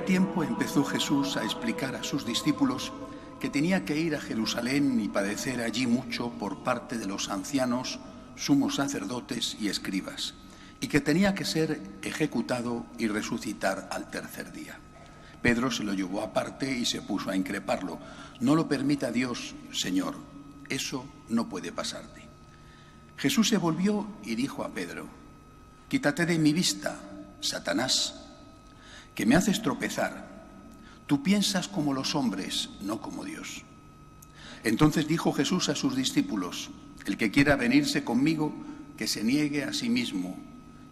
tiempo empezó Jesús a explicar a sus discípulos que tenía que ir a Jerusalén y padecer allí mucho por parte de los ancianos, sumos sacerdotes y escribas, y que tenía que ser ejecutado y resucitar al tercer día. Pedro se lo llevó aparte y se puso a increparlo. No lo permita Dios, Señor, eso no puede pasarte. Jesús se volvió y dijo a Pedro: quítate de mi vista, Satanás, que me haces tropezar. Tú piensas como los hombres, no como Dios. Entonces dijo Jesús a sus discípulos: el que quiera venirse conmigo, que se niegue a sí mismo,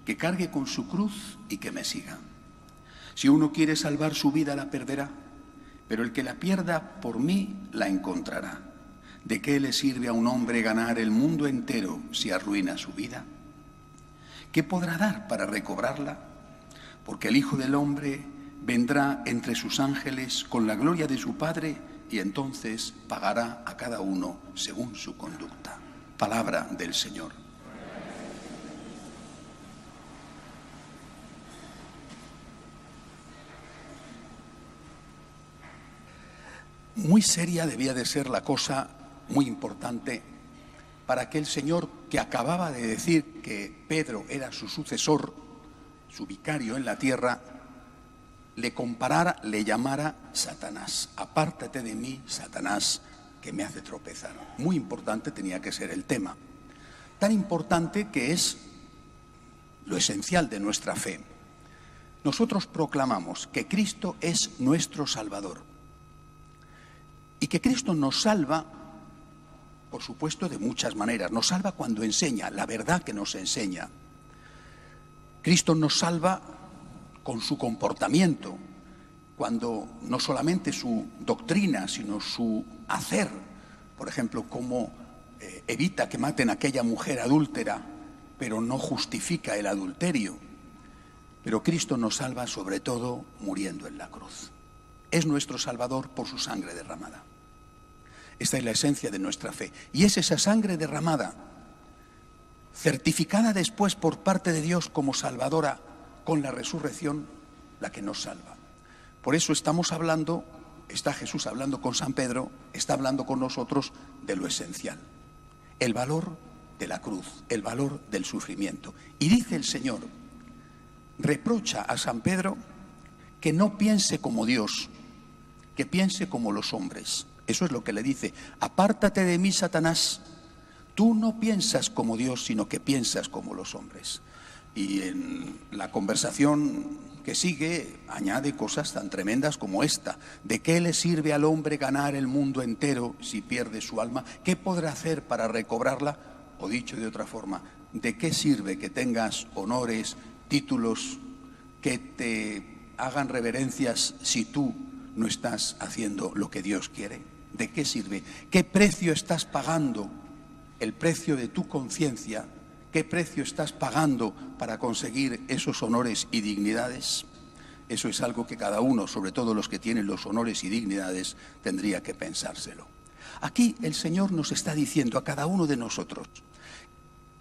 que cargue con su cruz y que me siga. Si uno quiere salvar su vida, la perderá, pero el que la pierda por mí, la encontrará. ¿De qué le sirve a un hombre ganar el mundo entero si arruina su vida? ¿Qué podrá dar para recobrarla? Porque el Hijo del Hombre vendrá entre sus ángeles con la gloria de su Padre y entonces pagará a cada uno según su conducta. Palabra del Señor. Muy seria debía de ser la cosa, muy importante, para aquel señor que acababa de decir que Pedro era su sucesor, su vicario en la tierra, le comparara, le llamara Satanás. Apártate de mí, Satanás, que me hace tropezar. Muy importante tenía que ser el tema. Tan importante que es lo esencial de nuestra fe. Nosotros proclamamos que Cristo es nuestro Salvador y que Cristo nos salva, por supuesto, de muchas maneras. Nos salva cuando enseña, la verdad que nos enseña. Cristo nos salva con su comportamiento, cuando no solamente su doctrina, sino su hacer. Por ejemplo, cómo evita que maten a aquella mujer adúltera, pero no justifica el adulterio. Pero Cristo nos salva sobre todo muriendo en la cruz. Es nuestro Salvador por su sangre derramada. Esta es la esencia de nuestra fe. Y es esa sangre derramada, certificada después por parte de Dios como salvadora con la resurrección, la que nos salva. Por eso estamos hablando, está Jesús hablando con San Pedro, está hablando con nosotros de lo esencial. El valor de la cruz, el valor del sufrimiento. Y dice el Señor, reprocha a San Pedro que no piense como Dios, que piense como los hombres. Eso es lo que le dice: apártate de mí, Satanás. Tú no piensas como Dios, sino que piensas como los hombres. Y en la conversación que sigue añade cosas tan tremendas como esta: ¿de qué le sirve al hombre ganar el mundo entero si pierde su alma? ¿Qué podrá hacer para recobrarla? O dicho de otra forma, ¿de qué sirve que tengas honores, títulos, que te hagan reverencias si tú no estás haciendo lo que Dios quiere? ¿De qué sirve? ¿Qué precio estás pagando? El precio de tu conciencia. ¿Qué precio estás pagando para conseguir esos honores y dignidades? Eso es algo que cada uno, sobre todo los que tienen los honores y dignidades, tendría que pensárselo. Aquí el Señor nos está diciendo a cada uno de nosotros: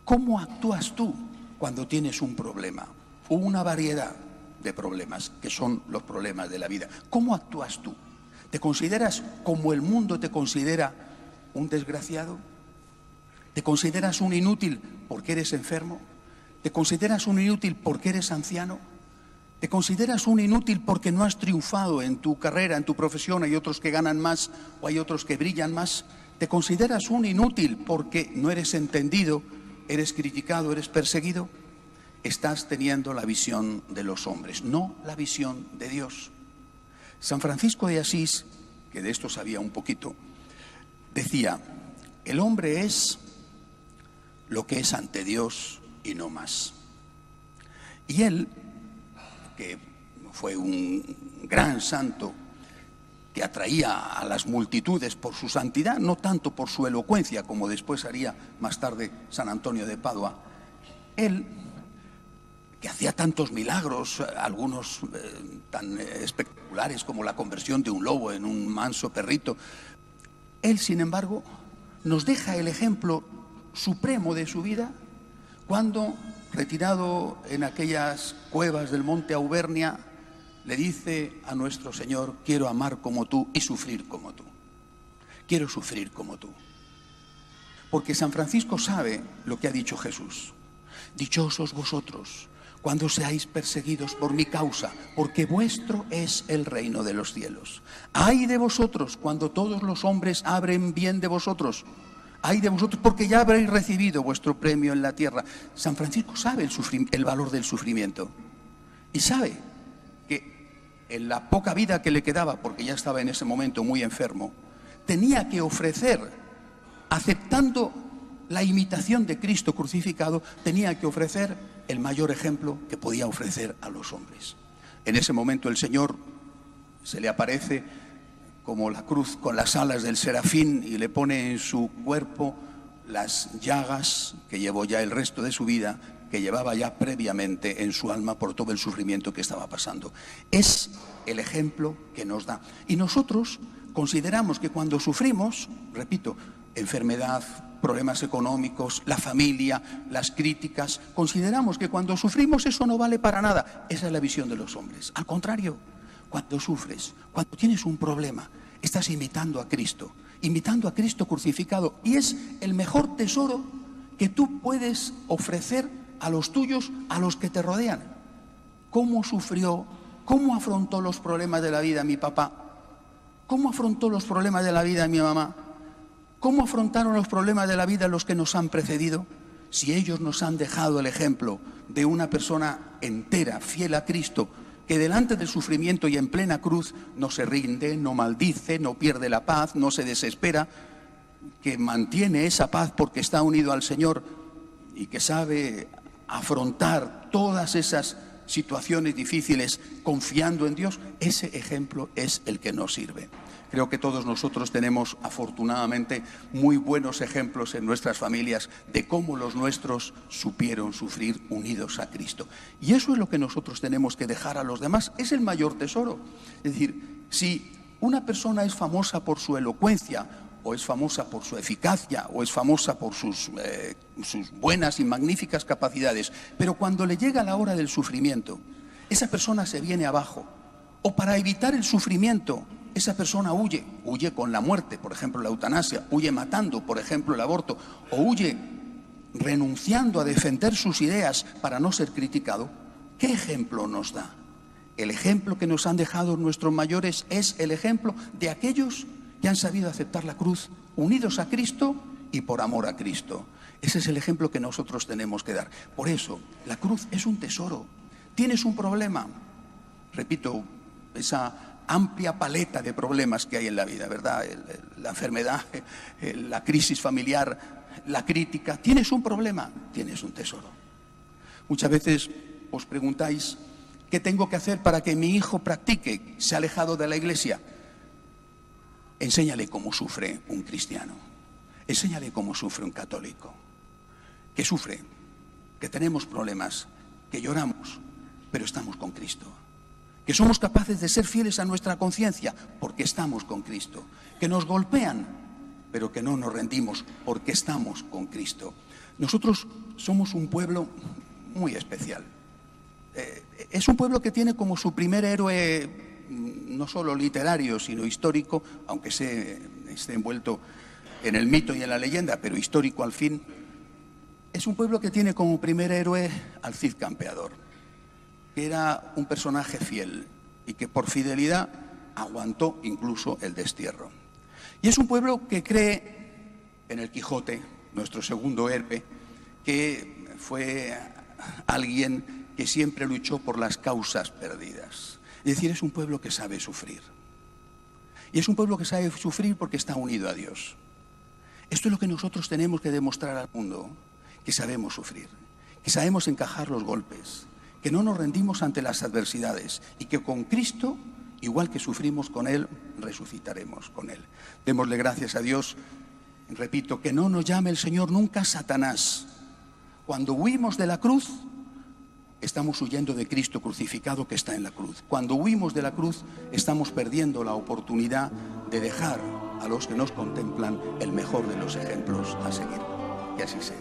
¿cómo actúas tú cuando tienes un problema? O una variedad de problemas, que son los problemas de la vida. ¿Cómo actúas tú? ¿Te consideras como el mundo te considera, un desgraciado? ¿Te consideras un inútil porque eres enfermo? ¿Te consideras un inútil porque eres anciano? ¿Te consideras un inútil porque no has triunfado en tu carrera, en tu profesión? Hay otros que ganan más o hay otros que brillan más. ¿Te consideras un inútil porque no eres entendido, eres criticado, eres perseguido? Estás teniendo la visión de los hombres, no la visión de Dios. San Francisco de Asís, que de esto sabía un poquito, decía: el hombre es lo que es ante Dios y no más. Y él, que fue un gran santo, que atraía a las multitudes por su santidad, no tanto por su elocuencia, como después haría más tarde San Antonio de Padua, él, que hacía tantos milagros, algunos tan espectaculares como la conversión de un lobo en un manso perrito, él, sin embargo, nos deja el ejemplo supremo de su vida cuando, retirado en aquellas cuevas del monte Auvernia, le dice a nuestro Señor: quiero amar como tú y sufrir como tú. Quiero sufrir como tú. Porque San Francisco sabe lo que ha dicho Jesús: dichosos vosotros cuando seáis perseguidos por mi causa, porque vuestro es el reino de los cielos. Ay de vosotros cuando todos los hombres hablen bien de vosotros. Ay de vosotros, porque ya habréis recibido vuestro premio en la tierra. San Francisco sabe el valor del sufrimiento. Y sabe que en la poca vida que le quedaba, porque ya estaba en ese momento muy enfermo, tenía que ofrecer, aceptando la imitación de Cristo crucificado, tenía que ofrecer el mayor ejemplo que podía ofrecer a los hombres. En ese momento el Señor se le aparece como la cruz con las alas del serafín y le pone en su cuerpo las llagas que llevó ya el resto de su vida, que llevaba ya previamente en su alma por todo el sufrimiento que estaba pasando. Es el ejemplo que nos da. Y nosotros consideramos que cuando sufrimos, repito, enfermedad, problemas económicos, la familia, las críticas, consideramos que cuando sufrimos eso no vale para nada. Esa es la visión de los hombres. Al contrario, cuando sufres, cuando tienes un problema, estás imitando a Cristo crucificado, y es el mejor tesoro que tú puedes ofrecer a los tuyos, a los que te rodean. ¿Cómo sufrió? ¿Cómo afrontó los problemas de la vida mi papá? ¿Cómo afrontó los problemas de la vida mi mamá? ¿Cómo afrontaron los problemas de la vida los que nos han precedido? Si ellos nos han dejado el ejemplo de una persona entera, fiel a Cristo, que delante del sufrimiento y en plena cruz no se rinde, no maldice, no pierde la paz, no se desespera, que mantiene esa paz porque está unido al Señor y que sabe afrontar todas esas situaciones difíciles confiando en Dios, ese ejemplo es el que nos sirve. Creo que todos nosotros tenemos, afortunadamente, muy buenos ejemplos en nuestras familias de cómo los nuestros supieron sufrir unidos a Cristo. Y eso es lo que nosotros tenemos que dejar a los demás. Es el mayor tesoro. Es decir, si una persona es famosa por su elocuencia, o es famosa por su eficacia, o es famosa por sus buenas y magníficas capacidades, pero cuando le llega la hora del sufrimiento, esa persona se viene abajo. O para evitar el sufrimiento, esa persona huye con la muerte, por ejemplo la eutanasia, huye matando, por ejemplo el aborto, o huye renunciando a defender sus ideas para no ser criticado. ¿Qué ejemplo nos da? El ejemplo que nos han dejado nuestros mayores es el ejemplo de aquellos que han sabido aceptar la cruz, unidos a Cristo y por amor a Cristo. Ese es el ejemplo que nosotros tenemos que dar. Por eso, la cruz es un tesoro. Tienes un problema, repito, esa amplia paleta de problemas que hay en la vida, ¿verdad? La enfermedad, la crisis familiar, la crítica. Tienes un problema, tienes un tesoro. Muchas veces os preguntáis, ¿qué tengo que hacer para que mi hijo practique? ¿Se ha alejado de la iglesia? Enséñale cómo sufre un cristiano. Enséñale cómo sufre un católico. Que sufre, que tenemos problemas, que lloramos, pero estamos con Cristo. Que somos capaces de ser fieles a nuestra conciencia porque estamos con Cristo. Que nos golpean, pero que no nos rendimos porque estamos con Cristo. Nosotros somos un pueblo muy especial. Es un pueblo que tiene como su primer héroe no solo literario, sino histórico, aunque esté envuelto en el mito y en la leyenda, pero histórico al fin. Es un pueblo que tiene como primer héroe al Cid Campeador, que era un personaje fiel y que por fidelidad aguantó incluso el destierro. Y es un pueblo que cree en el Quijote, nuestro segundo héroe, que fue alguien que siempre luchó por las causas perdidas. Es decir, es un pueblo que sabe sufrir. Y es un pueblo que sabe sufrir porque está unido a Dios. Esto es lo que nosotros tenemos que demostrar al mundo, que sabemos sufrir, que sabemos encajar los golpes, que no nos rendimos ante las adversidades y que con Cristo, igual que sufrimos con Él, resucitaremos con Él. Démosle gracias a Dios. Repito, que no nos llame el Señor nunca Satanás. Cuando huimos de la cruz, estamos huyendo de Cristo crucificado que está en la cruz. Cuando huimos de la cruz, estamos perdiendo la oportunidad de dejar a los que nos contemplan el mejor de los ejemplos a seguir. Que así sea.